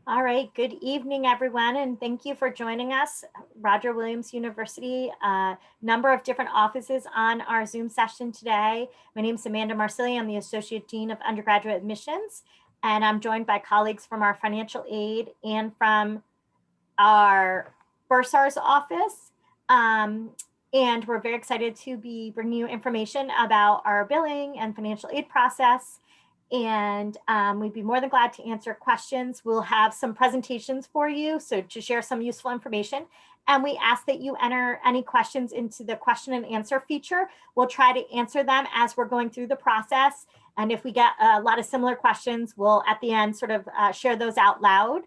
All right, good evening, everyone, and thank you for joining us. Roger Williams University, a number of different offices on our Zoom session today. My name is Amanda Marsilli. I'm the Associate Dean of Undergraduate Admissions, and I'm joined by colleagues from our financial aid and from our Bursar's office. And we're very excited to be bringing you information about our billing and financial aid process. And we'd be more than glad to answer questions. We'll have some presentations for you, so to share some useful information. And we ask that you enter any questions into the question and answer feature. We'll try to answer them as we're going through the process. And if we get a lot of similar questions, we'll at the end sort of share those out loud.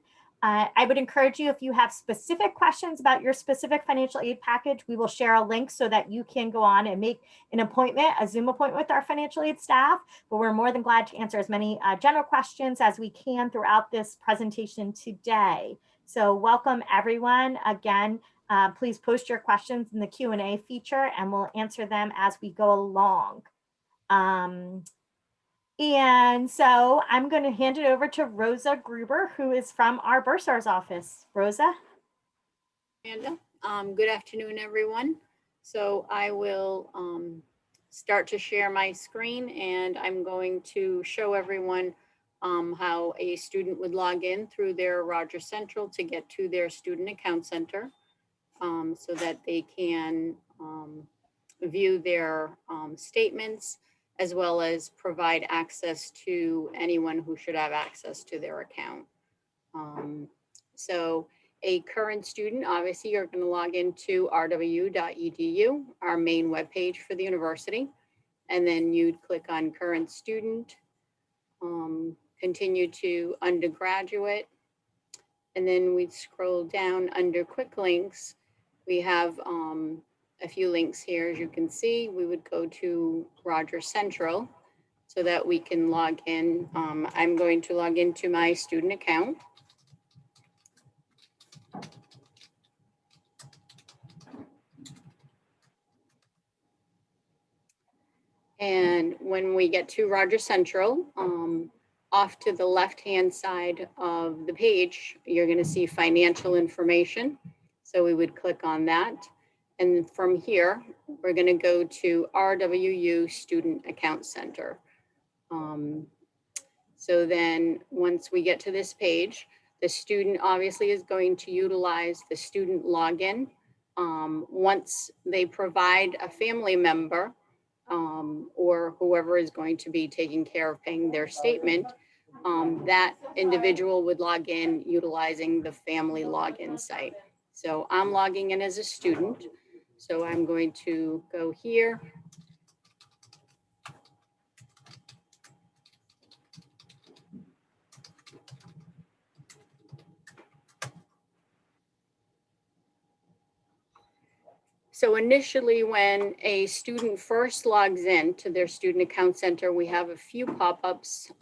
I would encourage you, if you have specific questions about your specific financial aid package, we will share a link so that you can go on and make an appointment, a Zoom appointment with our financial aid staff. But we're more than glad to answer as many general questions as we can throughout this presentation today. So welcome, everyone. Again, please post your questions in the Q&A feature, and we'll answer them as we go along. And so I'm going to hand it over to Rosa Gruber, who is from our Bursar's office. Rosa? Amanda, good afternoon, everyone. So I will start to share my screen, and I'm going to show everyone how a student would log in through their Roger Central to get to their student account center so that they can view their statements, as well as provide access to anyone who should have access to their account. So a current student, obviously, you're going to log into rw.edu, our main webpage for the university, and then you'd click on current student, continue to undergraduate, and then we'd scroll down under quick links. We have a few links here. As you can see, we would go to Roger Central so that we can log in. I'm going to log into my student account. And when we get to Roger Central, off to the left-hand side of the page, you're going to see financial information. So we would click on that. And from here, we're going to go to RWU Student Account Center. So then once we get to this page, the student obviously is going to utilize the student login. Once they provide a family member or whoever is going to be taking care of paying their statement, that individual would log in utilizing the family login site. So I'm logging in as a student. So I'm going to go here. So initially, when a student first logs in to their student account center, we have a few pop-ups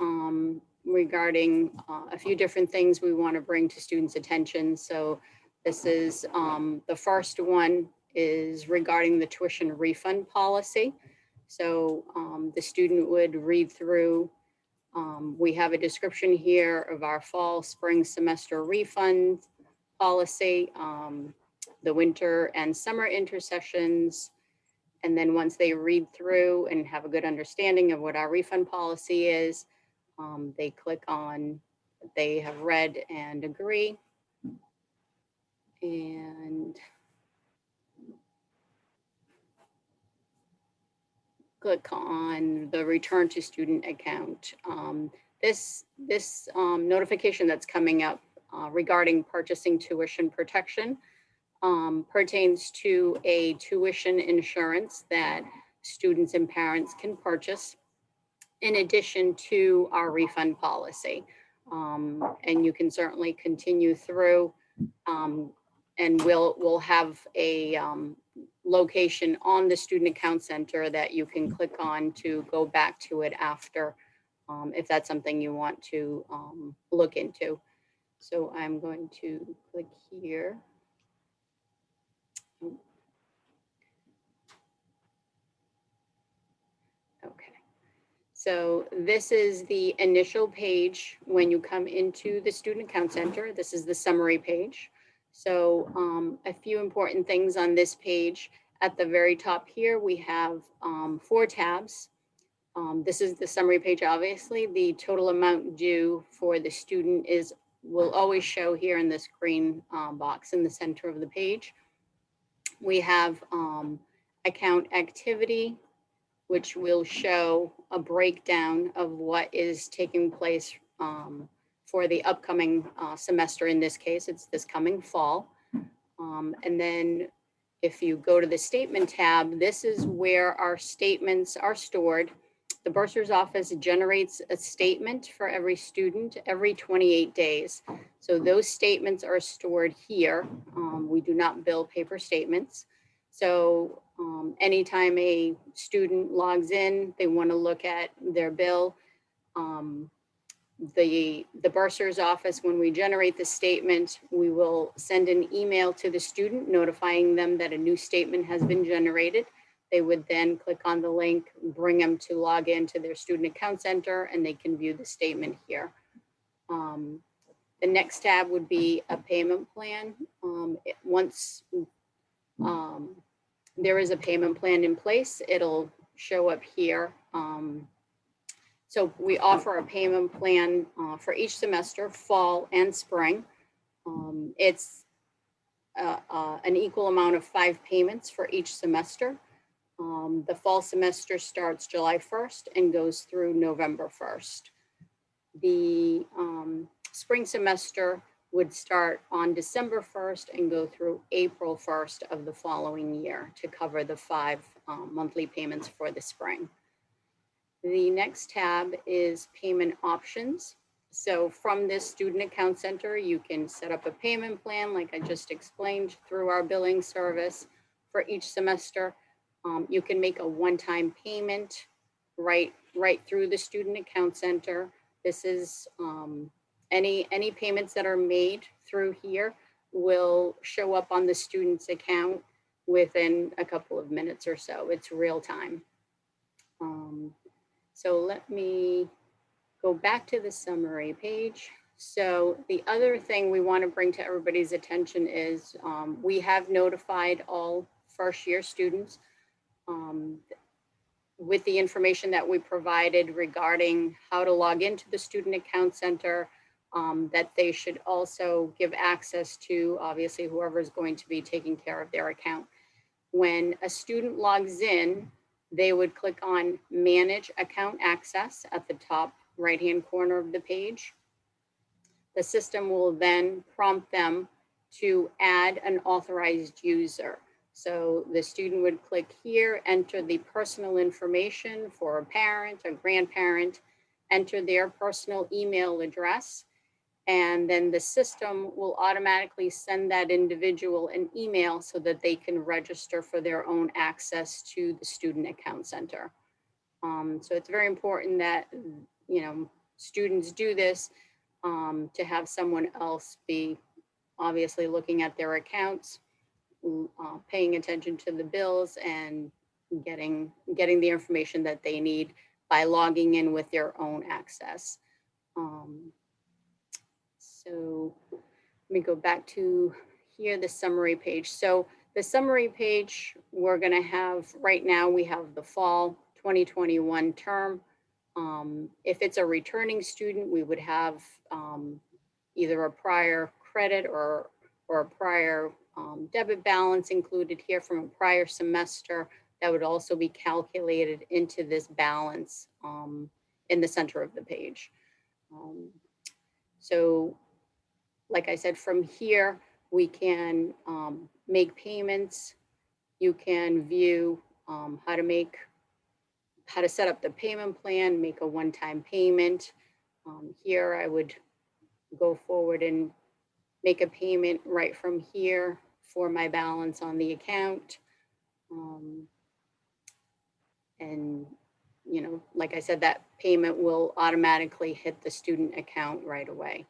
regarding a few different things we want to bring to students' attention. So this is the first one is regarding the tuition refund policy. So the student would read through. We have a description here of our fall, spring semester refund policy, the winter and summer intersessions. And then once they read through and have a good understanding of what our refund policy is, they click on they have read and agree. And click on the return to student account. This notification that's coming up regarding purchasing tuition protection pertains to a tuition insurance that students and parents can purchase in addition to our refund policy. And you can certainly continue through and we'll have a location on the student account center that you can click on to go back to it after if that's something you want to look into. So I'm going to click here. Okay. So this is the initial page when you come into the Student Account Center. This is the summary page. So a few important things on this page. At the very top here, we have 4 tabs. This is the summary page, obviously. The total amount due for the student will always show here in this green box in the center of the page. We have account activity, which will show a breakdown of what is taking place for the upcoming semester. In this case, it's this coming fall. And then if you go to the statement tab, this is where our statements are stored. The Bursar's office generates a statement for every student every 28 days. So those statements are stored here. We do not bill paper statements. So anytime a student logs in, they want to look at their bill, the Bursar's office, when we generate the statement, we will send an email to the student notifying them that a new statement has been generated. They would then click on the link, bring them to log into their Student Account Center, and they can view the statement here. The next tab would be a payment plan. Once there is a payment plan in place, it'll show up here. So we offer a payment plan for each semester, fall and spring. It's an equal amount of 5 payments for each semester. The fall semester starts July 1st and goes through November 1st. The spring semester would start on December 1st and go through April 1st of the following year to cover the 5 monthly payments for the spring. The next tab is payment options. So from this Student Account Center, you can set up a payment plan, like I just explained, through our billing service for each semester. You can make a one-time payment right through the Student Account Center. This is any payments that are made through here will show up on the student's account within a couple of minutes or so. It's real time. So let me go back to the summary page. So the other thing we want to bring to everybody's attention is we have notified all first-year students with the information that we provided regarding how to log into the Student Account Center, that they should also give access to, obviously, whoever is going to be taking care of their account. When a student logs in, they would click on Manage Account Access at the top right-hand corner of the page. The system will then prompt them to add an authorized user. So the student would click here, enter the personal information for a parent, a grandparent, enter their personal email address, and then the system will automatically send that individual an email so that they can register for their own access to the Student Account Center. So it's very important that, students do this to have someone else be obviously looking at their accounts, paying attention to the bills, and getting the information that they need by logging in with their own access. So let me go back to here, the summary page. So the summary page, we're going to have, right now we have the fall 2021 term. If it's a returning student, we would have either a prior credit or a prior debit balance included here from a prior semester that would also be calculated into this balance in the center of the page. So like I said, from here, we can make payments. You can view how to set up the payment plan, make a one-time payment. Here, I would go forward and make a payment right from here for my balance on the account. And, like I said, that payment will automatically hit the student account right away.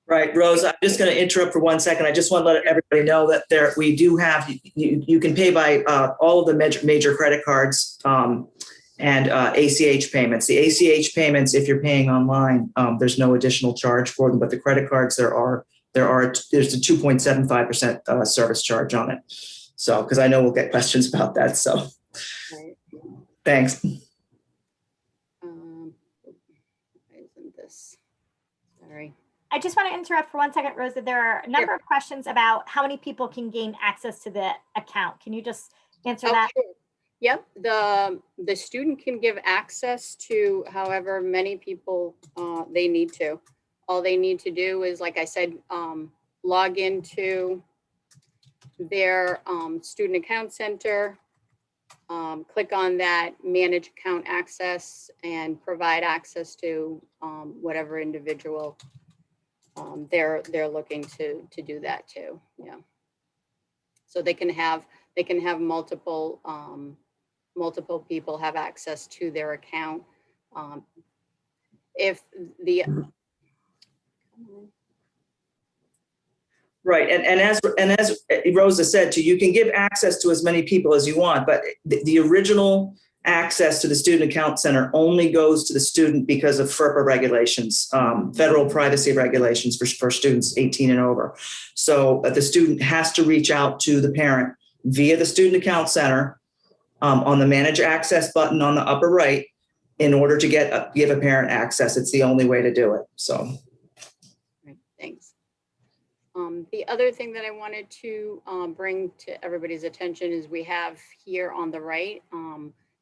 Right, Rose, I'm just going to interrupt for 1 second. I just want to let everybody know that we do have, you can pay by all of the major credit cards and ACH payments. The ACH payments, if you're paying online, there's no additional charge for them, but the credit cards, there's a 2.75% service charge on it. So, because I know we'll get questions about that. So, Right. Thanks. Isn't this? Sorry. I just want to interrupt for 1 second, Rosa. There are a number of questions about how many people can gain access to the account. Can you just answer that? Sure. Yep, the student can give access to however many people they need to. All they need to do is, like I said, log into their student account center, click on that manage account access, and provide access to whatever individual they're looking to do that to. Yeah. So they can have multiple people have access to their account. If the Right, and as Rosa said too, you can give access to as many people as you want, but the original access to the Student Account Center only goes to the student because of FERPA regulations, federal privacy regulations for students 18 and over. So the student has to reach out to the parent via the Student Account Center on the Manage Access button on the upper right in order to give a parent access. It's the only way to do it. So, right, thanks. The other thing that I wanted to bring to everybody's attention is we have here on the right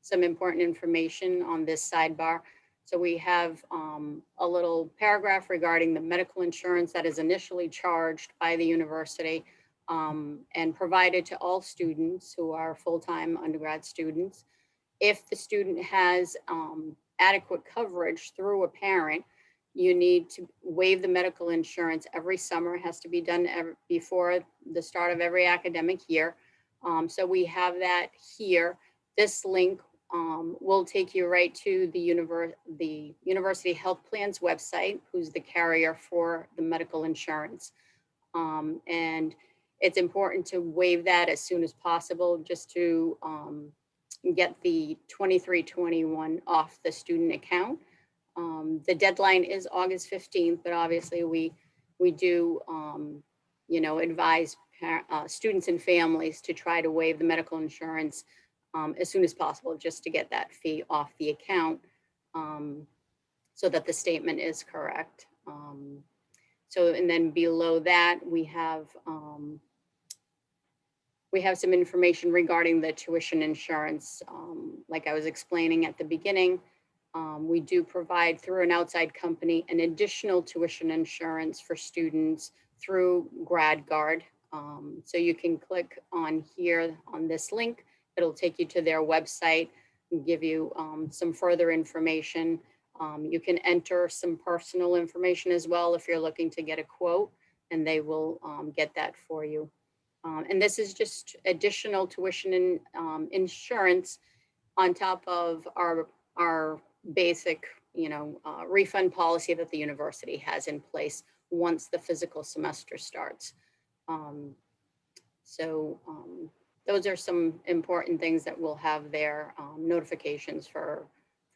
some important information on this sidebar. So we have a little paragraph regarding the medical insurance that is initially charged by the university and provided to all students who are full-time undergrad students. If the student has adequate coverage through a parent, you need to waive the medical insurance every summer. It has to be done before the start of every academic year. So we have that here. This link will take you right to the University Health Plan's website, who's the carrier for the medical insurance. And it's important to waive that as soon as possible, just to get the 23-21 off the student account. The deadline is August 15th, but obviously we do, advise students and families to try to waive the medical insurance as soon as possible, just to get that fee off the account so that the statement is correct. And then below that, we have some information regarding the tuition insurance. Like I was explaining at the beginning, we do provide through an outside company an additional tuition insurance for students through GradGuard. So you can click on here on this link. It'll take you to their website and give you some further information. You can enter some personal information as well if you're looking to get a quote, and they will get that for you. And this is just additional tuition insurance on top of our basic, refund policy that the university has in place once the physical semester starts. Those are some important things that we'll have there, notifications for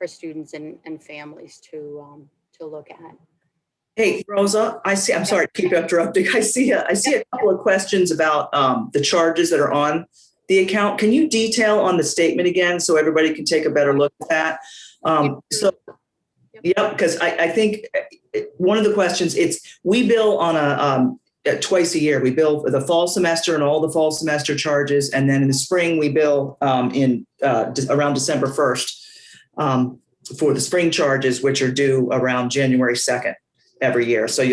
students and families to look at. hey, Rosa, I'm sorry to keep interrupting. I see a couple of questions about the charges that are on the account. Can you detail on the statement again so everybody can take a better look at that? Because I think one of the questions, we bill on twice a year. We bill for the fall semester and all the fall semester charges. And then in the spring, we bill in around December 1st for the spring charges, which are due around January 2nd every year. So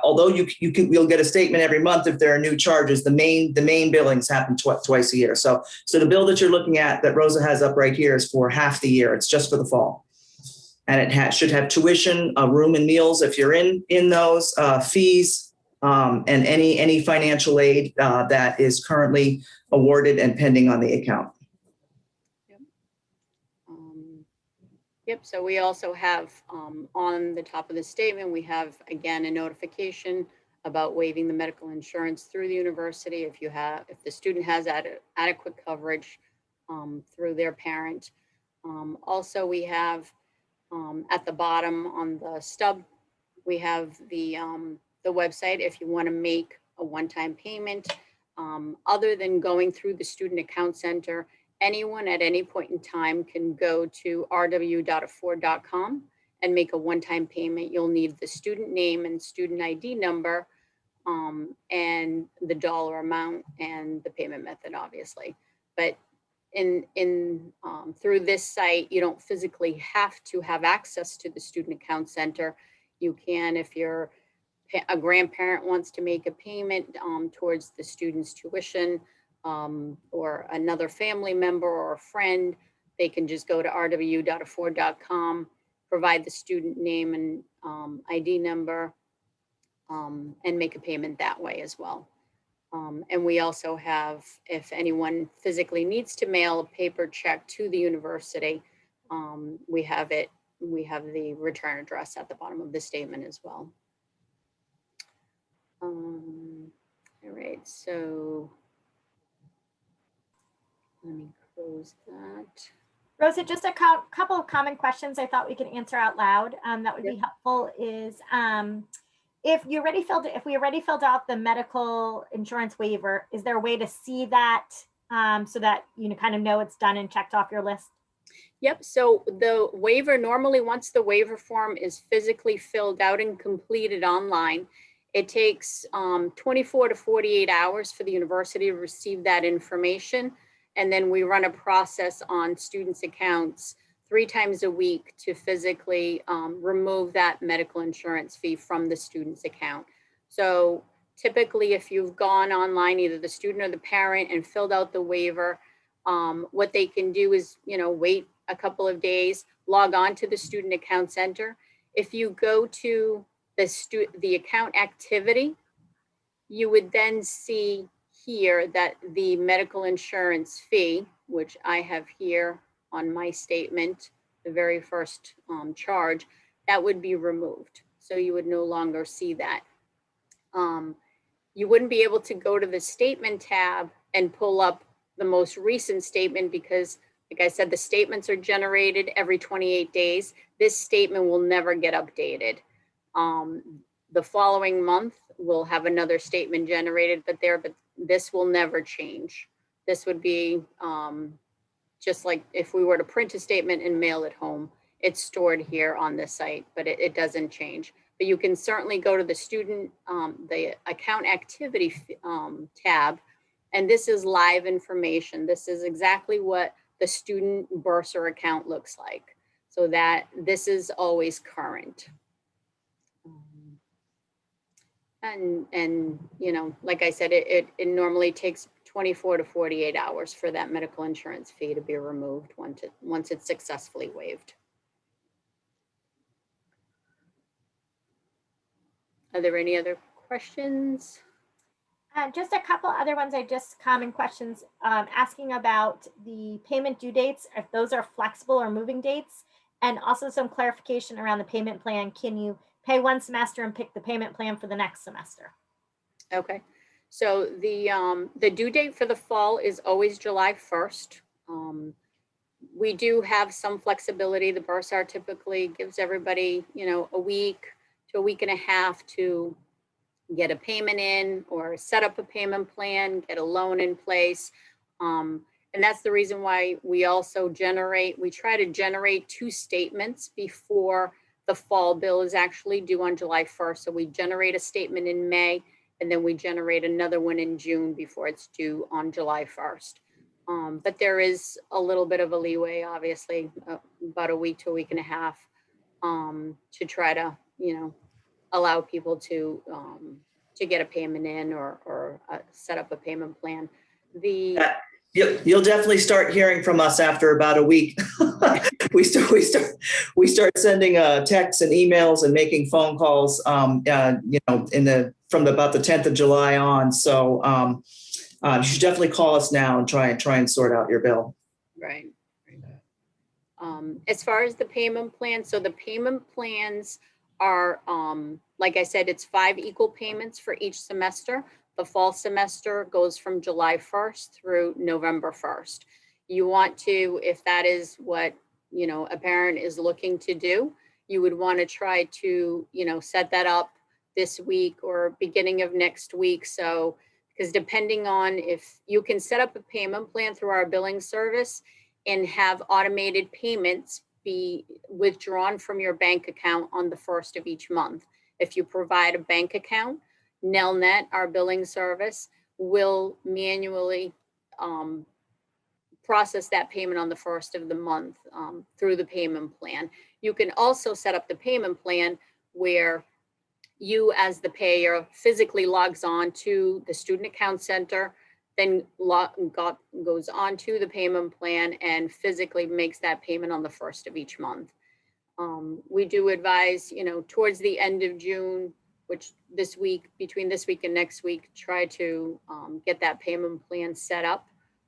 although you'll get a statement every month if there are new charges, the main billings happen twice a year. So the bill that you're looking at that Rosa has up right here is for half the year. It's just for the fall. And it should have tuition, room and meals if you're in those, fees, and any financial aid that is currently awarded and pending on the account. Yep, so we also have on the top of the statement, we have again a notification about waiving the medical insurance through the university if the student has adequate coverage through their parent. Also, we have at the bottom on the stub, we have the website if you want to make a one-time payment. Other than going through the Student Account Center, anyone at any point in time can go to rw.afford.com and make a one-time payment. You'll need the student name and student ID number and the dollar amount and the payment method, obviously. But through this site, you don't physically have to have access to the Student Account Center. You can, if a grandparent wants to make a payment towards the student's tuition, or another family member or a friend, they can just go to rw.afford.com, provide the student name and ID number, and make a payment that way as well. And we also have, if anyone physically needs to mail a paper check to the university, we have the return address at the bottom of the statement as well. All right, so let me close that. Rosa, just a couple of common questions I thought we could answer out loud that would be helpful is if we already filled out the medical insurance waiver, is there a way to see that so that you kind of know it's done and checked off your list? Yep, so the waiver, normally once the waiver form is physically filled out and completed online, it takes 24 to 48 hours for the university to receive that information. And then we run a process on students' accounts 3 times a week to physically remove that medical insurance fee from the student's account. So typically, if you've gone online, either the student or the parent, and filled out the waiver, what they can do is, wait a couple of days, log on to the Student Account Center. If you go to the account activity, you would then see here that the medical insurance fee, which I have here on my statement, the very first charge, that would be removed. So you would no longer see that. You wouldn't be able to go to the statement tab and pull up the most recent statement because, like I said, the statements are generated every 28 days. This statement will never get updated. The following month, we'll have another statement generated, but this will never change. This would be just like if we were to print a statement and mail it home, it's stored here on this site, but it doesn't change. But you can certainly go to the student, the account activity tab, and this is live information. This is exactly what the student Bursar account looks like. So that this is always current. And like I said, it normally takes 24 to 48 hours for that medical insurance fee to be removed once it's successfully waived. Are there any other questions? Just a couple other ones. Common questions asking about the payment due dates, if those are flexible or moving dates, and also some clarification around the payment plan. Can you pay one semester and pick the payment plan for the next semester? Okay, so the due date for the fall is always July 1st. We do have some flexibility. The Bursar typically gives everybody, a week to a week and a half to get a payment in or set up a payment plan, get a loan in place. And that's the reason why we also try to generate 2 statements before the fall bill is actually due on July 1st. So we generate a statement in May, and then we generate another one in June before it's due on July 1st. But there is a little bit of a leeway, obviously, about a week to a week and a half to try to, allow people to get a payment in or set up a payment plan. You'll definitely start hearing from us after about a week. we start sending texts and emails and making phone calls. From about the 10th of July on. So you should definitely call us now and try and sort out your bill. Right. As far as the payment plan, so the payment plans are, like I said, it's 5 equal payments for each semester. The fall semester goes from July 1st through November 1st. You want to, if that is what, you know, a parent is looking to do, you would want to try to, you know, set that up this week or beginning of next week. So, because depending on if you can set up a payment plan through our billing service and have automated payments be withdrawn from your bank account on the 1st of each month. If you provide a bank account, Nelnet, our billing service, will manually process that payment on the 1st of the month through the payment plan. You can also set up the payment plan where you as the payer physically logs on to the student account center, then goes on to the payment plan and physically makes that payment on the 1st of each month. We do advise, you know, towards the end of June, which this week, between this week and next week, try to get that payment plan set up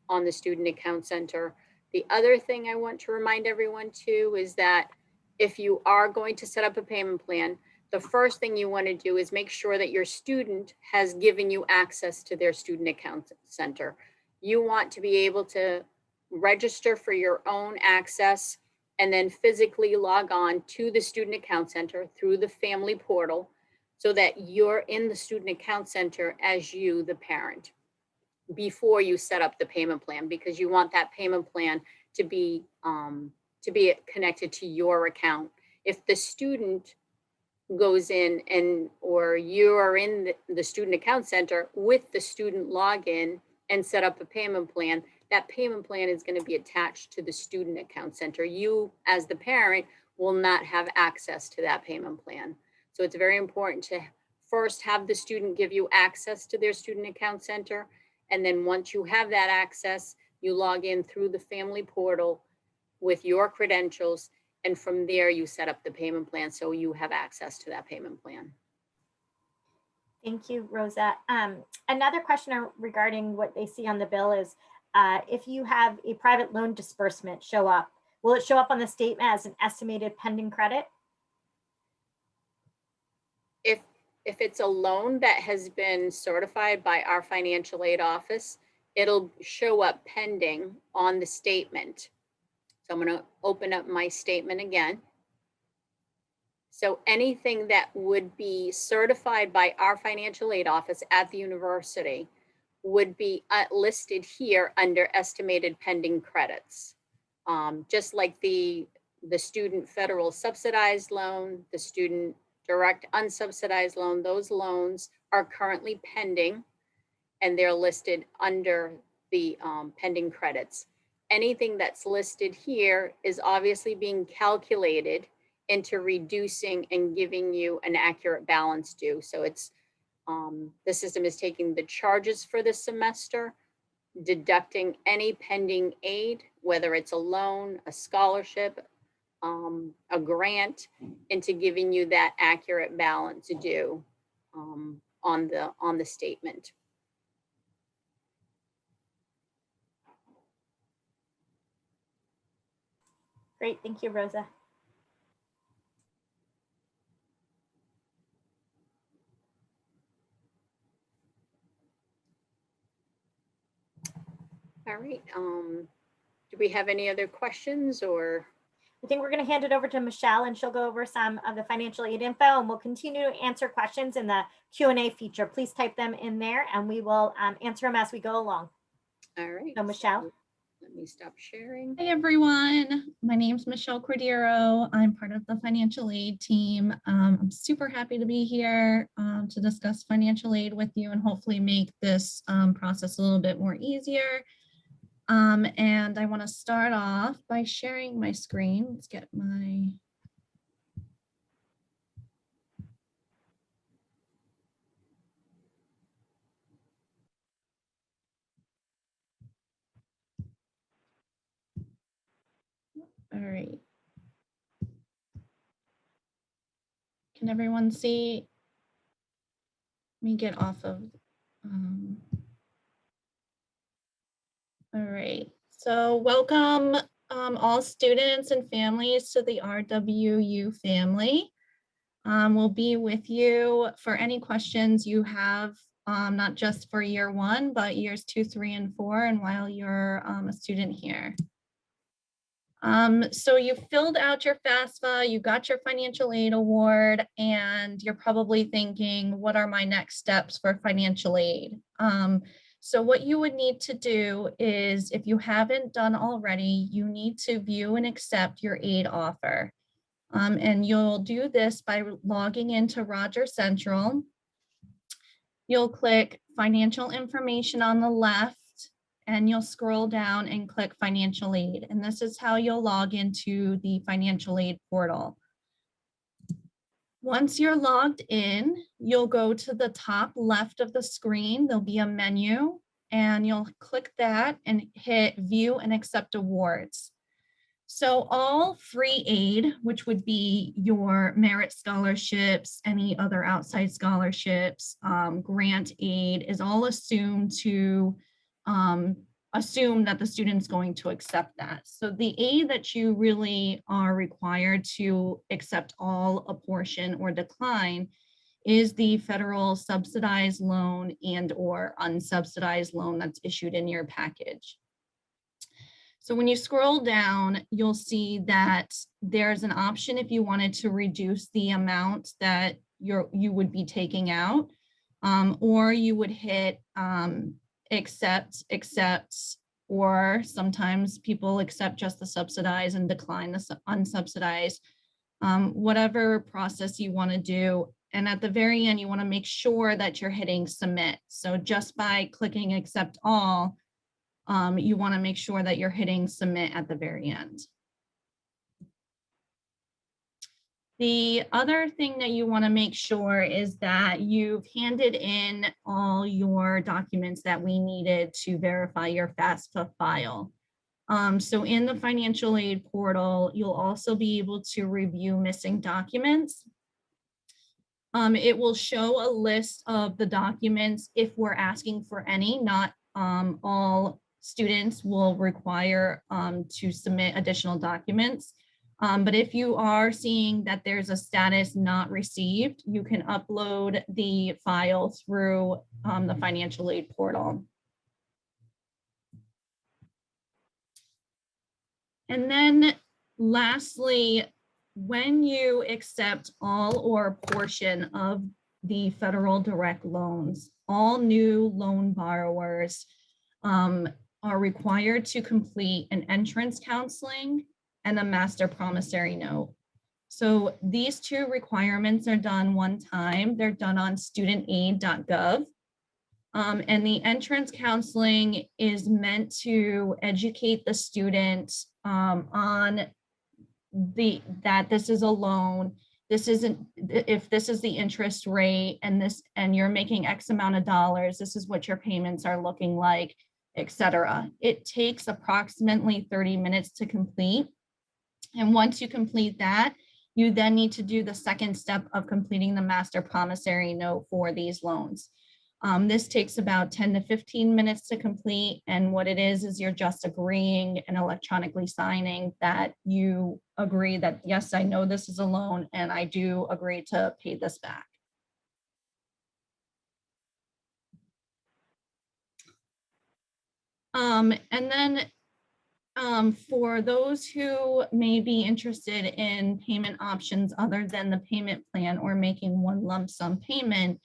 on the student account center. The other thing I want to remind everyone too is that if you are going to set up a payment plan, the first thing you want to do is make sure that your student has given you access to their student account center. You want to be able to register for your own access and then physically log on to the student account center through the family portal so that you're in the student account center as you, the parent, before you set up the payment plan, because you want that payment plan to be connected to your account. If the student goes in and or you are in the student account center with the student login and set up a payment plan, that payment plan is going to be attached to the student account center. You as the parent will not have access to that payment plan. So it's very important to first have the student give you access to their student account center. And then once you have that access, you log in through the family portal with your credentials. And from there, you set up the payment plan so you have access to that payment plan. Thank you, Rosa. Another question regarding what they see on the bill is if you have a private loan disbursement show up, will it show up on the statement as an estimated pending credit? If it's a loan that has been certified by our financial aid office, it'll show up pending on the statement. So I'm going to open up my statement again. So anything that would be certified by our financial aid office at the university would be listed here under estimated pending credits. Just like the student federal subsidized loan, the student direct unsubsidized loan, those loans are currently pending and they're listed under the pending credits. Anything that's listed here is obviously being calculated into reducing and giving you an accurate balance due. So it's the system is taking the charges for the semester, deducting any pending aid, whether it's a loan, a scholarship, a grant, into giving you that accurate balance due on the statement. Great, thank you, Rosa. All right. Do we have any other questions or? I think we're going to hand it over to Michelle and she'll go over some of the financial aid info and we'll continue to answer questions in the Q&A feature. Please type them in there and we will answer them as we go along. All right. So Michelle. Let me stop sharing. Hey everyone, my name's Michelle Cordero. I'm part of the financial aid team. I'm super happy to be here to discuss financial aid with you and hopefully make this process a little bit more easier. And I want to start off by sharing my screen. Let's get my all right. Can everyone see? Let me get off of all right, so welcome all students and families to the RWU family will be with you for any questions you have, not just for year 1, but years 2, 3, and 4, and while you're a student here. So you filled out your FAFSA, you got your financial aid award, and you're probably thinking, what are my next steps for financial aid? So what you would need to do is, if you haven't done already, you need to view and accept your aid offer. And you'll do this by logging into Roger Central. You'll click financial information on the left, and you'll scroll down and click financial aid. And this is how you'll log into the financial aid portal. Once you're logged in, you'll go to the top left of the screen. There'll be a menu, and you'll click that and hit view and accept awards. So all free aid, which would be your merit scholarships, any other outside scholarships, grant aid, is all assumed to assume that the student's going to accept that. So the aid that you really are required to accept all, a portion, or decline is the federal subsidized loan and/or unsubsidized loan that's issued in your package. So when you scroll down, you'll see that there's an option if you wanted to reduce the amount that you would be taking out, or you would hit accept, or sometimes people accept just the subsidized and decline the unsubsidized, whatever process you want to do. And at the very end, you want to make sure that you're hitting submit. So just by clicking accept all, you want to make sure that you're hitting submit at the very end. The other thing that you want to make sure is that you've handed in all your documents that we needed to verify your FAFSA file. So in the financial aid portal, you'll also be able to review missing documents. It will show a list of the documents if we're asking for any. Not all students will require to submit additional documents. But if you are seeing that there's a status not received, you can upload the file through the financial aid portal. And then lastly, when you accept all or a portion of the federal direct loans, all new loan borrowers are required to complete an entrance counseling and a master promissory note. So these two requirements are done one time. They're done on studentaid.gov. And the entrance counseling is meant to educate the student on that this is a loan. This isn't, if this is the interest rate and you're making X amount of dollars, this is what your payments are looking like, etc. It takes approximately 30 minutes to complete. And once you complete that, you then need to do the second step of completing the master promissory note for these loans. This takes about 10 to 15 minutes to complete. And what it is you're just agreeing and electronically signing that you agree that, yes, I know this is a loan and I do agree to pay this back. And then for those who may be interested in payment options other than the payment plan or making one lump sum payment,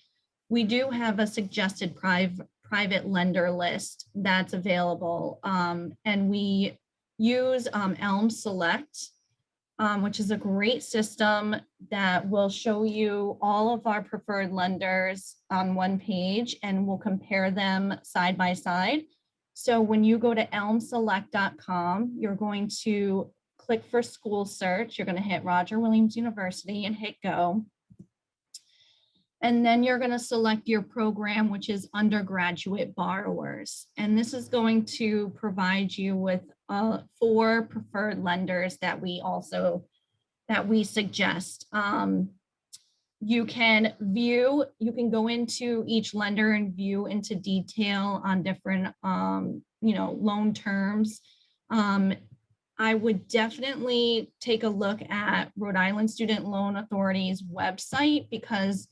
we do have a suggested private lender list that's available. And we use Elm Select, which is a great system that will show you all of our preferred lenders on one page, and we'll compare them side by side. So when you go to elmselect.com, you're going to click for school search. You're going to hit Roger Williams University and hit go. And then you're going to select your program, which is undergraduate borrowers. And this is going to provide you with 4 preferred lenders that we suggest. You can go into each lender and view into detail on different, loan terms. I would definitely take a look at Rhode Island Student Loan Authority's website because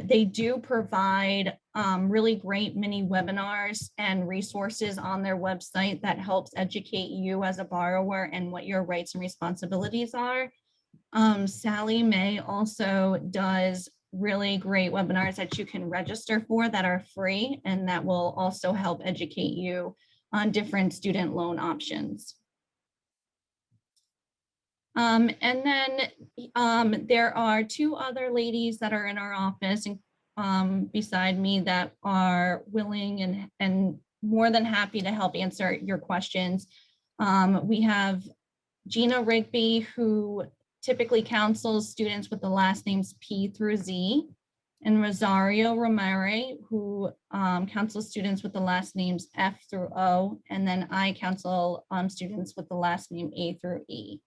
they do provide really great mini webinars and resources on their website that helps educate you as a borrower and what your rights and responsibilities are. Sally May also does really great webinars that you can register for that are free and that will also help educate you on different student loan options. And then there are two other ladies that are in our office beside me that are willing and more than happy to help answer your questions. We have Gina Rigby, who typically counsels students with the last names P through Z, and Rosario Romare, who counsels students with the last names F through O, and then I counsel students with the last name A through E.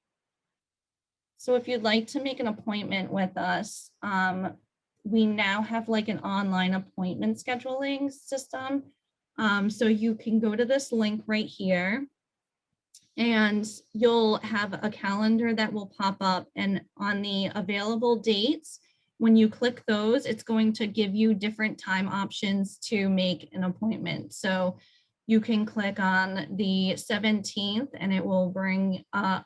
So if you'd like to make an appointment with us, we now have like an online appointment scheduling system. So you can go to this link right here and you'll have a calendar that will pop up, and on the available dates, when you click those, it's going to give you different time options to make an appointment. So you can click on the 17th and it will bring up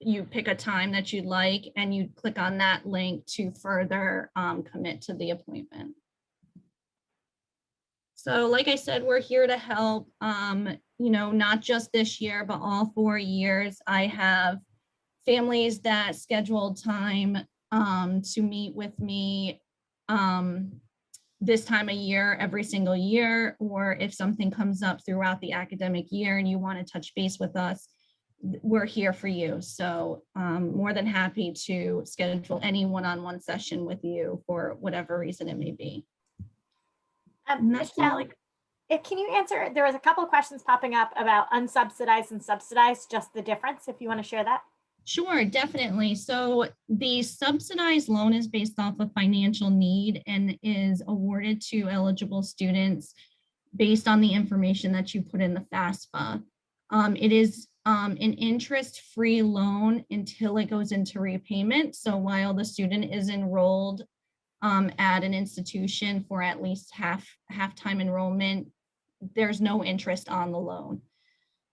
you pick a time that you'd like and you click on that link to further commit to the appointment. So like I said, we're here to help, you know, not just this year, but all 4 years. I have families that scheduled time to meet with me this time of year, every single year, or if something comes up throughout the academic year and you want to touch base with us, we're here for you. So more than happy to schedule any one-on-one session with you for whatever reason it may be. Michelle, can you answer? There was a couple of questions popping up about unsubsidized and subsidized, just the difference, if you want to share that. Sure, definitely. So the subsidized loan is based off of financial need and is awarded to eligible students based on the information that you put in the FAFSA. It is an interest-free loan until it goes into repayment. So while the student is enrolled at an institution for at least half-time enrollment, there's no interest on the loan.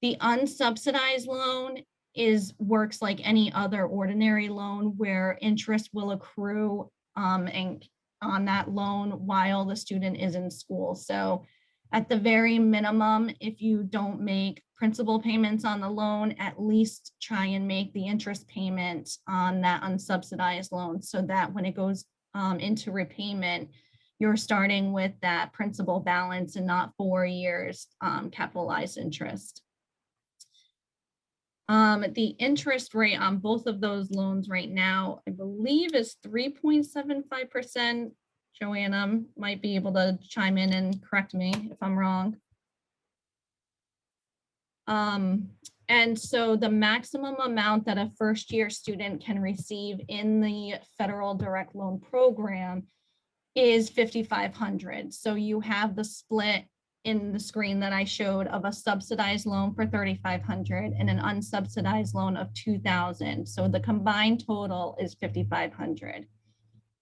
The unsubsidized loan works like any other ordinary loan where interest will accrue and on that loan while the student is in school. So at the very minimum, if you don't make principal payments on the loan, at least try and make the interest payment on that unsubsidized loan so that when it goes into repayment, you're starting with that principal balance and not 4 years capitalized interest. The interest rate on both of those loans right now, I believe, is 3.75%. Joanna might be able to chime in and correct me if I'm wrong. And so the maximum amount that a first-year student can receive in the federal direct loan program is $5,500. So you have the split in the screen that I showed of a subsidized loan for $3,500 and an unsubsidized loan of $2,000. So the combined total is $5,500.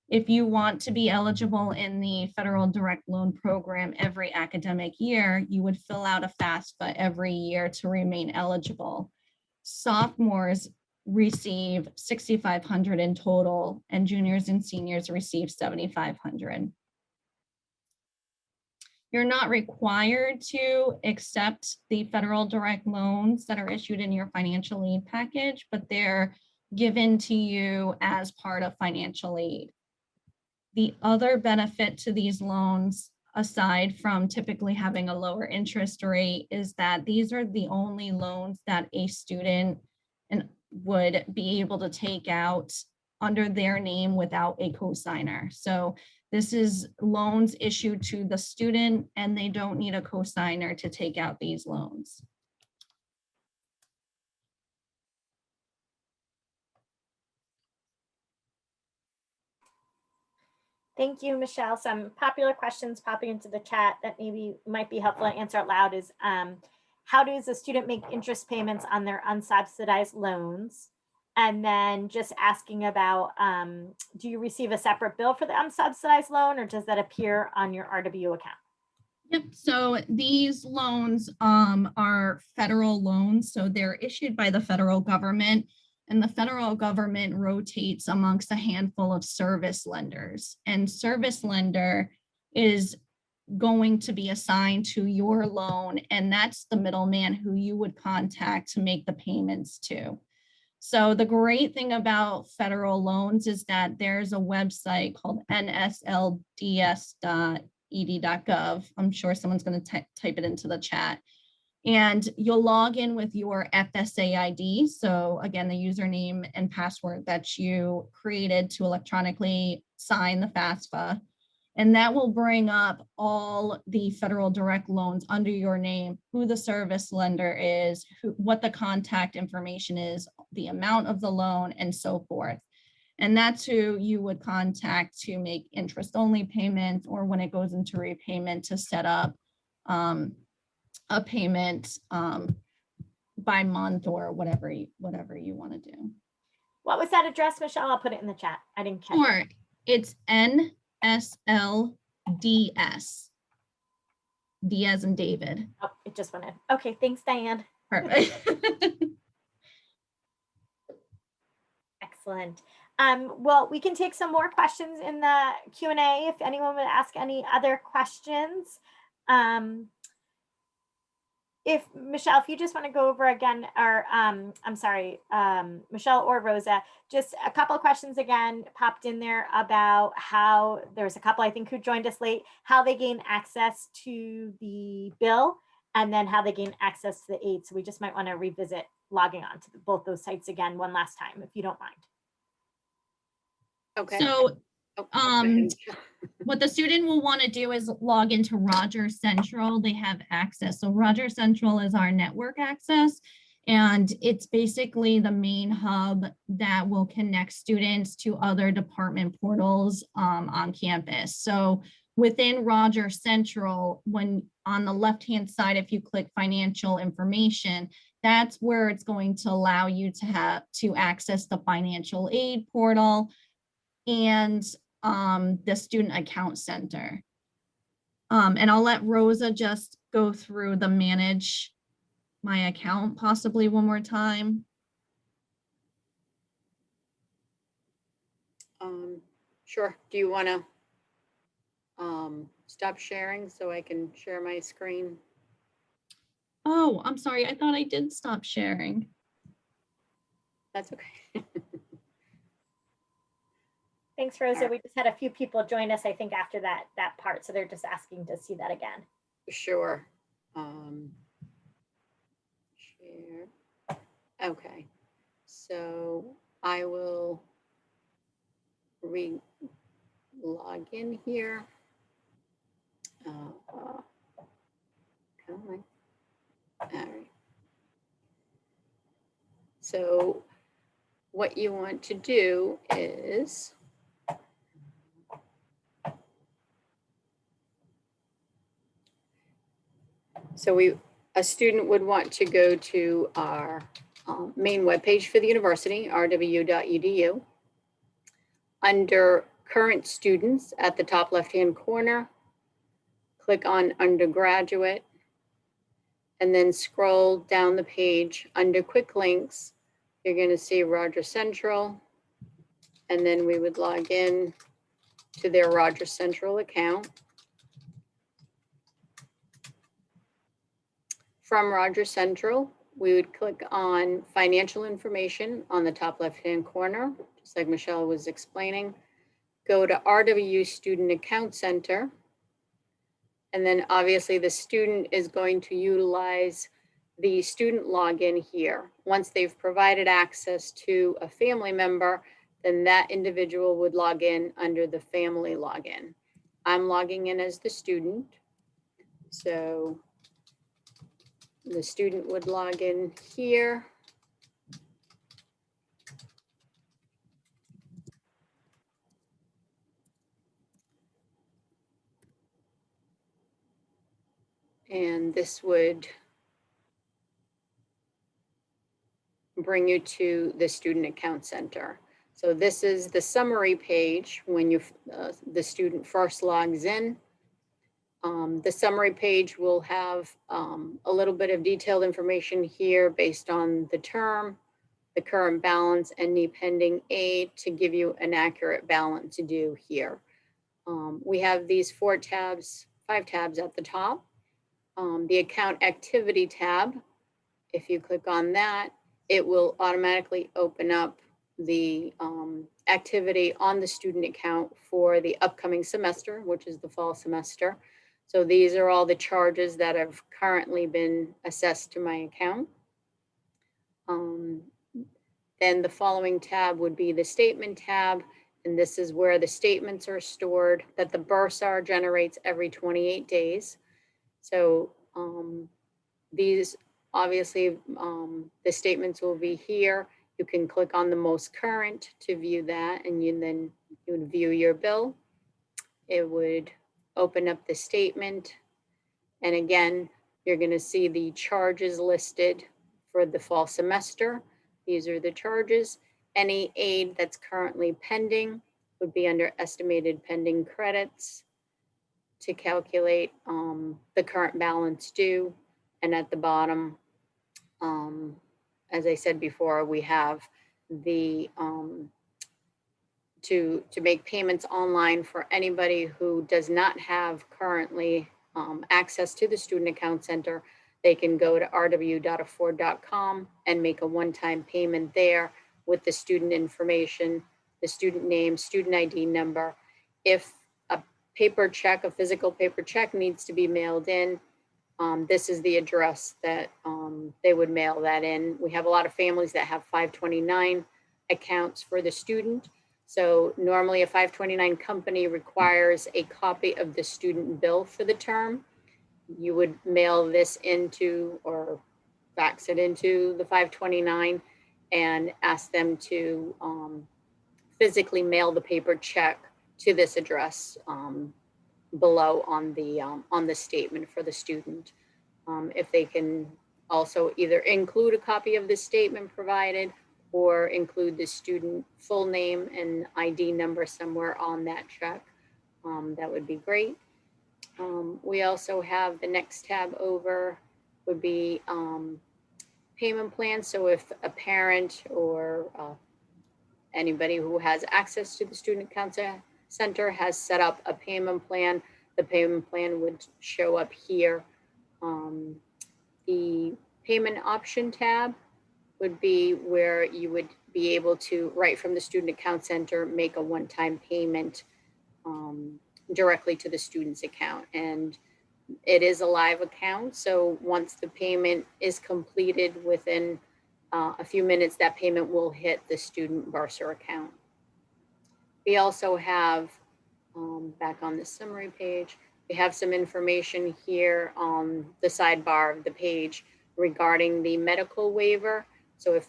If you want to be eligible in the federal direct loan program every academic year, you would fill out a FAFSA every year to remain eligible. Sophomores receive $6,500 in total, and juniors and seniors receive $7,500. You're not required to accept the federal direct loans that are issued in your financial aid package, but they're given to you as part of financial aid. The other benefit to these loans, aside from typically having a lower interest rate, is that these are the only loans that a student would be able to take out under their name without a cosigner. So this is loans issued to the student and they don't need a cosigner to take out these loans. Thank you, Michelle. Some popular questions popping into the chat that maybe might be helpful to answer out loud is, how does a student make interest payments on their unsubsidized loans? And then just asking about, do you receive a separate bill for the unsubsidized loan, or does that appear on your RWU account? Yep, so these loans are federal loans, so they're issued by the federal government, and the federal government rotates amongst a handful of service lenders, and service lender is going to be assigned to your loan, and that's the middleman who you would contact to make the payments to. So the great thing about federal loans is that there's a website called nslds.ed.gov. I'm sure someone's going to type it into the chat. And you'll log in with your FSA ID. So again, the username and password that you created to electronically sign the FAFSA. And that will bring up all the federal direct loans under your name, who the service lender is, what the contact information is, the amount of the loan, and so forth. And that's who you would contact to make interest-only payments, or when it goes into repayment, to set up a payment by month or whatever you want to do. What was that address, Michelle? I'll put it in the chat. I didn't catch Or it. it's NSLDS. D as in David. Oh, it just went in. Okay, thanks, Diane. Perfect. Excellent. Well, we can take some more questions in the Q&A if anyone would ask any other questions. If Michelle, if you just want to go over again, or I'm sorry, Michelle or Rosa, just a couple of questions again popped in there about how there's a couple, I think, who joined us late, how they gain access to the bill, and then how they gain access to the aid. So we just might want to revisit logging on to both those sites again one last time, if you don't mind. Okay. So Okay. what the student will want to do is log into Roger Central. They have access. So Roger Central is our network access, and it's basically the main hub that will connect students to other department portals on campus. So within Roger Central, when on the left-hand side, if you click financial information, that's where it's going to allow you to access the financial aid portal and the student account center. And I'll let Rosa just go through the manage my account possibly one more time. Sure. Do you want to stop sharing so I can share my screen? Oh, I'm sorry. I thought I did stop sharing. That's okay. Thanks, Rosa. We just had a few people join us, I think, after that part. So they're just asking to see that again. Sure. Share. Okay. So I will log in here. All right. So what you want to do is a student would want to go to our main webpage for the university, rwu.edu. Under current students at the top left-hand corner, click on undergraduate, and then scroll down the page. Under quick links, you're going to see Roger Central, and then we would log in to their Roger Central account. From Roger Central, we would click on financial information on the top left-hand corner, just like Michelle was explaining. Go to RWU Student Account Center. And then obviously the student is going to utilize the student login here. Once they've provided access to a family member, then that individual would log in under the family login. I'm logging in as the student. So the student would log in here. And this would bring you to the Student Account Center. So this is the summary page when the student first logs in. The summary page will have a little bit of detailed information here based on the term, the current balance, and the pending aid to give you an accurate balance due here. We have these 5 tabs at the top. The account activity tab, if you click on that, it will automatically open up the activity on the student account for the upcoming semester, which is the fall semester. So these are all the charges that have currently been assessed to my account. Then the following tab would be the statement tab. And this is where the statements are stored that the Bursar generates every 28 days. So these, obviously, the statements will be here. You can click on the most current to view that, and then you would view your bill. It would open up the statement. And again, you're going to see the charges listed for the fall semester. These are the charges. Any aid that's currently pending would be under estimated pending credits to calculate the current balance due. And at the bottom, as I said before, we have the to make payments online for anybody who does not have currently access to the Student Account Center. They can go to rw.afford.com and make a one-time payment there with the student information, the student name, student ID number. If a paper check, a physical paper check needs to be mailed in, this is the address that they would mail that in. We have a lot of families that have 529 accounts for the student. So normally a 529 company requires a copy of the student bill for the term. You would mail this into or fax it into the 529 and ask them to physically mail the paper check to this address below on the statement for the student. If they can also either include a copy of the statement provided or include the student full name and ID number somewhere on that check, that would be great. We also have the next tab over would be payment plan. So if a parent or anybody who has access to the Student Account Center has set up a payment plan, the payment plan would show up here. The payment option tab would be where you would be able to, right from the Student Account Center, make a one-time payment directly to the student's account. And it is a live account. So once the payment is completed within a few minutes, that payment will hit the student Bursar account. We also have, back on the summary page, we have some information here on the sidebar of the page regarding the medical waiver. So if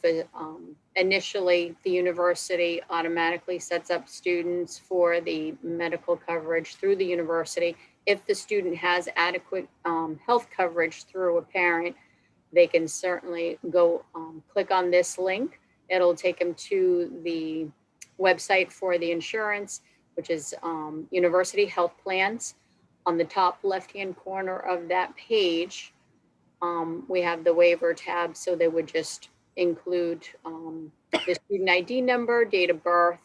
initially the university automatically sets up students for the medical coverage through the university, if the student has adequate health coverage through a parent, they can certainly go click on this link. It'll take them to the website for the insurance, which is University Health Plans. On the top left-hand corner of that page, we have the waiver tab. So they would just include the student ID number, date of birth,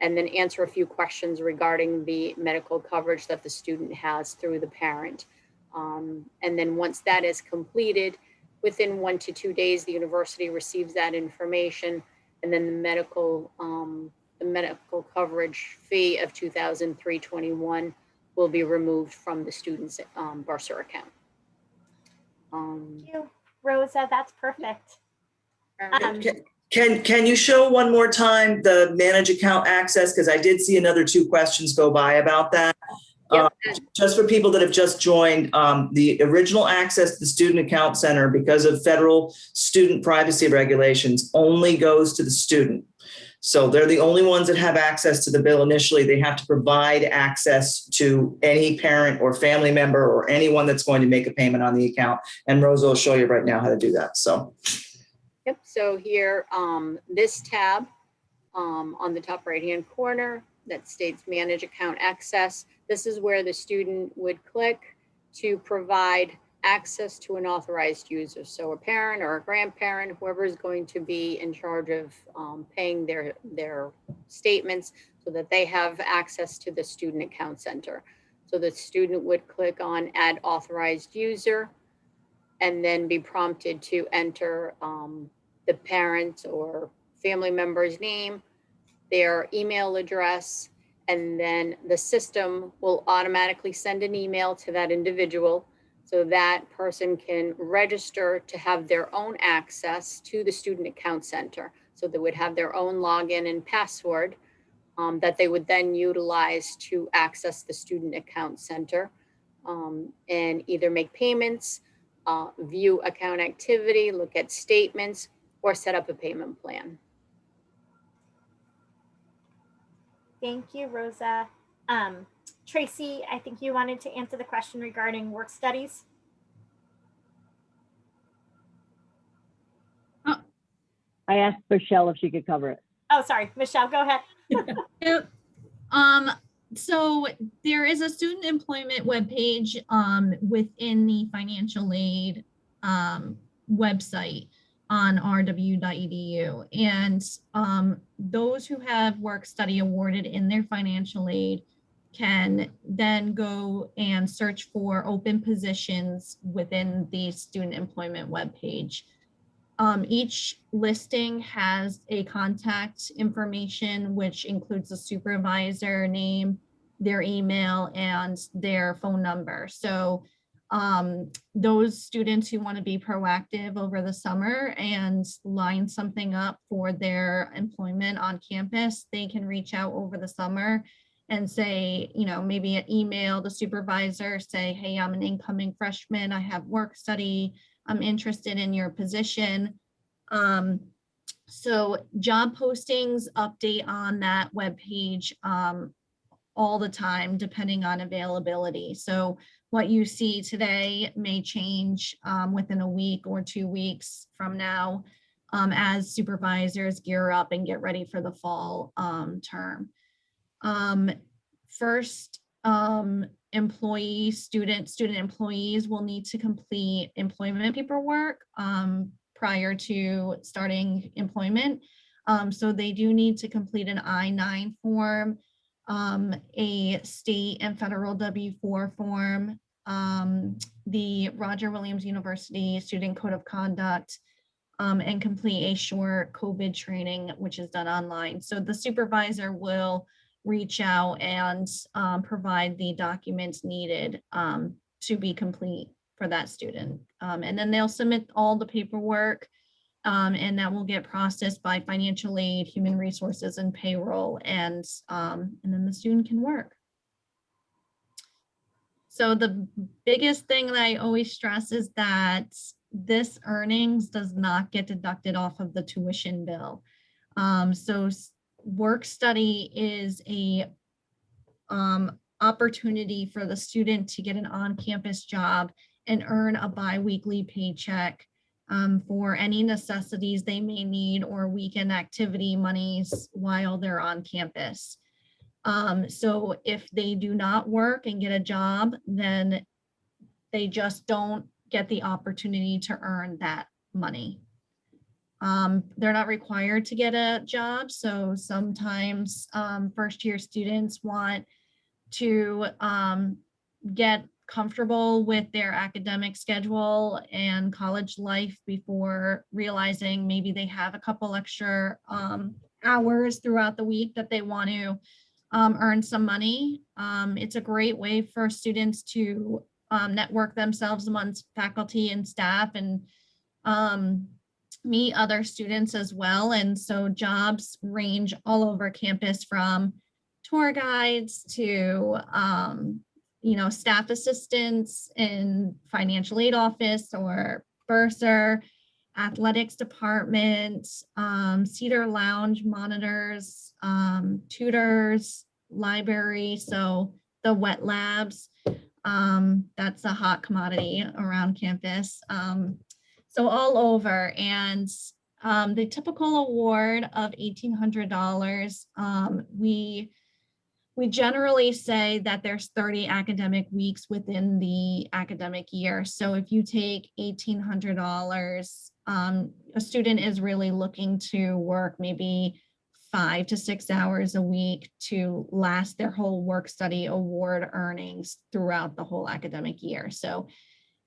and then answer a few questions regarding the medical coverage that the student has through the parent. And then once that is completed, within 1 to 2 days, the university receives that information, and then the medical coverage fee of $2,321 will be removed from the student's Bursar account. Thank you, Rosa. That's perfect. Can you show one more time the manage account access? Because I did see another 2 questions go by about that. Yep. Just for people that have just joined, the original access to the Student Account Center, because of federal student privacy regulations, only goes to the student. So they're the only ones that have access to the bill initially. They have to provide access to any parent or family member or anyone that's going to make a payment on the account. And Rosa will show you right now how to do that. So. Yep, so here, this tab on the top right-hand corner that states Manage Account Access. This is where the student would click to provide access to an authorized user. So a parent or a grandparent, whoever is going to be in charge of paying their statements so that they have access to the Student Account Center. So the student would click on Add Authorized User and then be prompted to enter the parent or family member's name, their email address, and then the system will automatically send an email to that individual so that person can register to have their own access to the Student Account Center. So they would have their own login and password that they would then utilize to access the Student Account Center and either make payments, view account activity, look at statements, or set up a payment plan. Thank you, Rosa. Tracy, I think you wanted to answer the question regarding work studies. I asked Michelle if she could cover it. Oh, sorry, Michelle, go ahead. Yep. So there is a student employment webpage within the financial aid website on rw.edu. And those who have work study awarded in their financial aid can then go and search for open positions within the student employment webpage. Each listing has a contact information, which includes the supervisor name, their email, and their phone number. So those students who want to be proactive over the summer and line something up for their employment on campus, they can reach out over the summer and say, you know, maybe an email the supervisor, say, hey, I'm an incoming freshman, I have work study, I'm interested in your position. So job postings update on that webpage all the time, depending on availability. So what you see today may change within a week or 2 weeks from now as supervisors gear up and get ready for the fall term. First, student employees will need to complete employment paperwork prior to starting employment. So they do need to complete an I-9 form, a state and federal W-4 form, the Roger Williams University Student Code of Conduct, and complete a short COVID training, which is done online. So the supervisor will reach out and provide the documents needed to be complete for that student. And then they'll submit all the paperwork and that will get processed by financial aid, human resources, and payroll, and then the student can work. So the biggest thing that I always stress is that this earnings does not get deducted off of the tuition bill. So work study is a opportunity for the student to get an on-campus job and earn a bi-weekly paycheck for any necessities they may need or weekend activity monies while they're on campus. So if they do not work and get a job, then they just don't get the opportunity to earn that money. They're not required to get a job. So sometimes first-year students want to get comfortable with their academic schedule and college life before realizing maybe they have a couple extra hours throughout the week that they want to earn some money. It's a great way for students to network themselves amongst faculty and staff and meet other students as well. And so jobs range all over campus, from tour guides to staff assistants in financial aid office or Bursar, athletics department, Cedar Lounge monitors, tutors, library. So the wet labs, that's a hot commodity around campus. So all over. And The typical award of $1,800, we generally say that there's 30 academic weeks within the academic year. So if you take $1,800, a student is really looking to work maybe 5 to 6 hours a week to last their whole work study award earnings throughout the whole academic year. So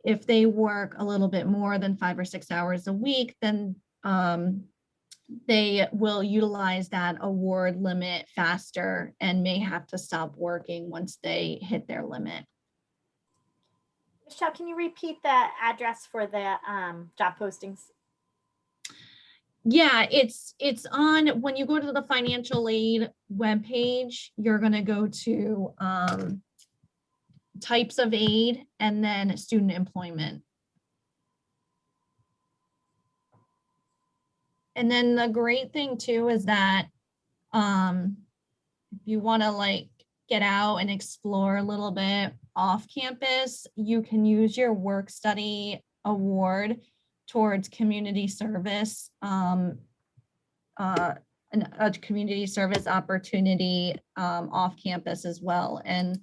if they work a little bit more than 5 or 6 hours a week, then they will utilize that award limit faster and may have to stop working once they hit their limit. Michelle, can you repeat the address for the job postings? Yeah, it's on, when you go to the financial aid webpage, you're going to go to types of aid and then student employment. And then the great thing too is that if you want to like get out and explore a little bit off campus, you can use your work study award towards community service, a community service opportunity off campus as well. And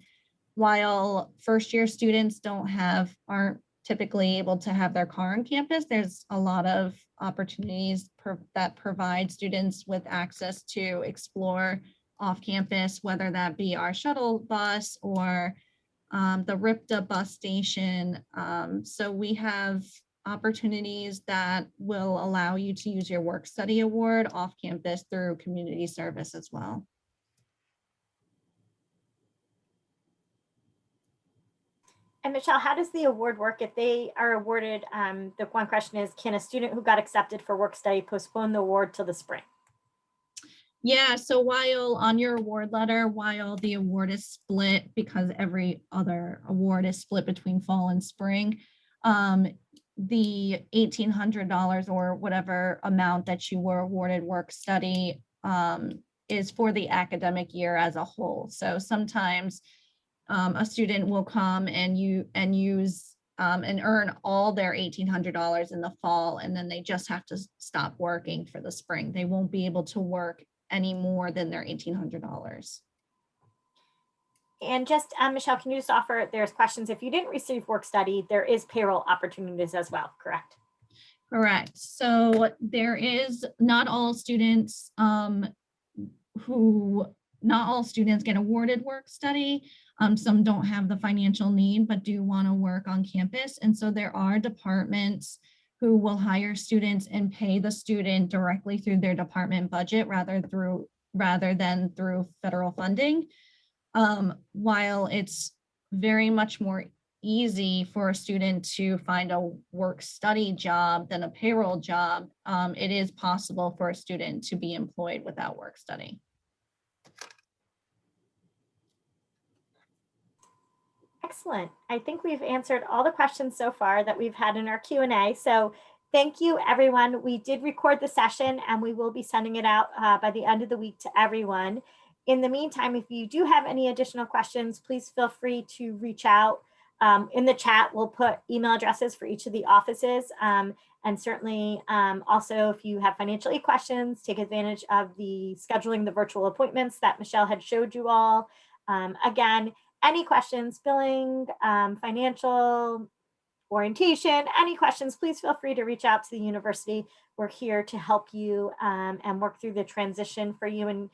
while first year students aren't typically able to have their car on campus, there's a lot of opportunities that provide students with access to explore off campus, whether that be our shuttle bus or the RIPTA bus station. So we have opportunities that will allow you to use your work study award off campus through community service as well. And Michelle, how does the award work if they are awarded? The one question is, can a student who got accepted for work study postpone the award till the spring? Yeah, so while on your award letter, while the award is split, because every other award is split between fall and spring, the $1,800 or whatever amount that you were awarded work study is for the academic year as a whole. So sometimes a student will come and use and earn all their $1,800 in the fall, and then they just have to stop working for the spring. They won't be able to work any more than their $1,800. And just, Michelle, can you just offer, there's questions, if you didn't receive work study, there is payroll opportunities as well, correct? Correct. So there is not all students get awarded work study. Some don't have the financial need, but do want to work on campus. And so there are departments who will hire students and pay the student directly through their department budget rather than through federal funding. While it's very much more easy for a student to find a work study job than a payroll job, it is possible for a student to be employed without work study. Excellent. I think we've answered all the questions so far that we've had in our Q&A. So thank you, everyone. We did record the session and we will be sending it out by the end of the week to everyone. In the meantime, if you do have any additional questions, please feel free to reach out. In the chat, we'll put email addresses for each of the offices. And certainly also, if you have financial aid questions, take advantage of the scheduling the virtual appointments that Michelle had showed you all. Again, any questions, billing, financial, orientation, any questions, please feel free to reach out to the university. We're here to help you and work through the transition for you and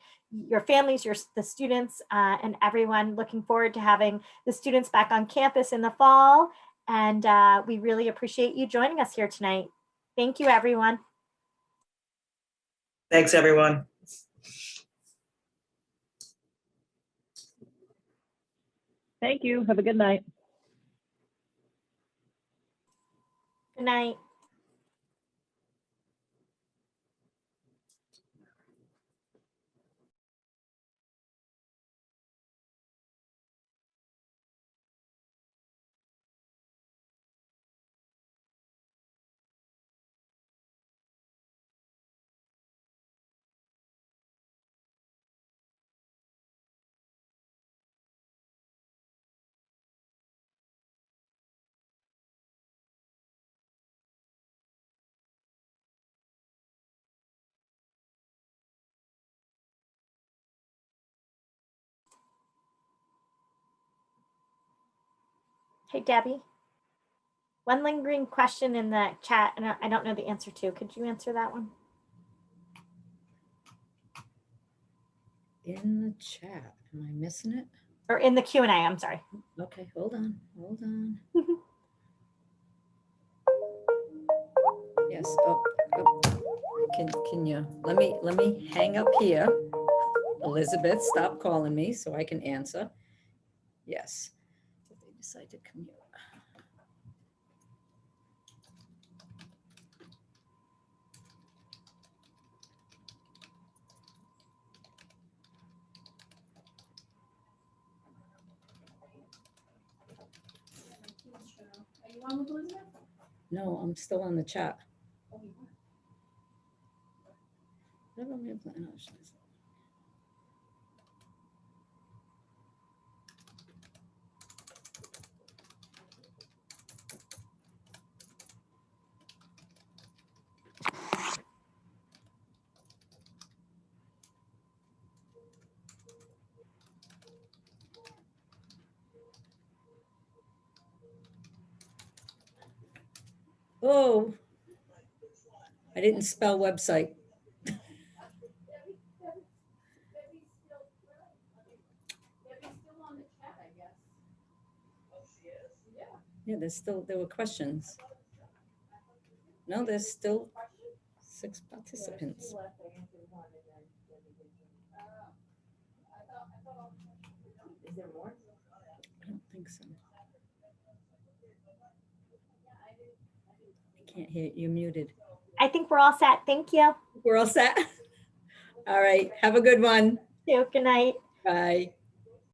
your families, the students, and everyone. Looking forward to having the students back on campus in the fall. And we really appreciate you joining us here tonight. Thank you, everyone. Thanks, everyone. Thank you. Have a good night. Good night. Hey, Debbie. One lingering question in the chat, and I don't know the answer to. Could you answer that one? In the chat, am I missing it? Or in the Q&A, I'm sorry. Okay, hold on. Yes, oh. Can you, let me hang up here. Elizabeth, stop calling me so I can answer. Yes. If they decide to commute. Are you on with Elizabeth? No, I'm still on the chat. Oh, I didn't spell website. Yeah, there were questions. No, there's still 6 participants. Is there more? I don't think so. I can't hear you. You're muted. I think we're all set. Thank you. We're all set. All right. Have a good one. Good night. Bye.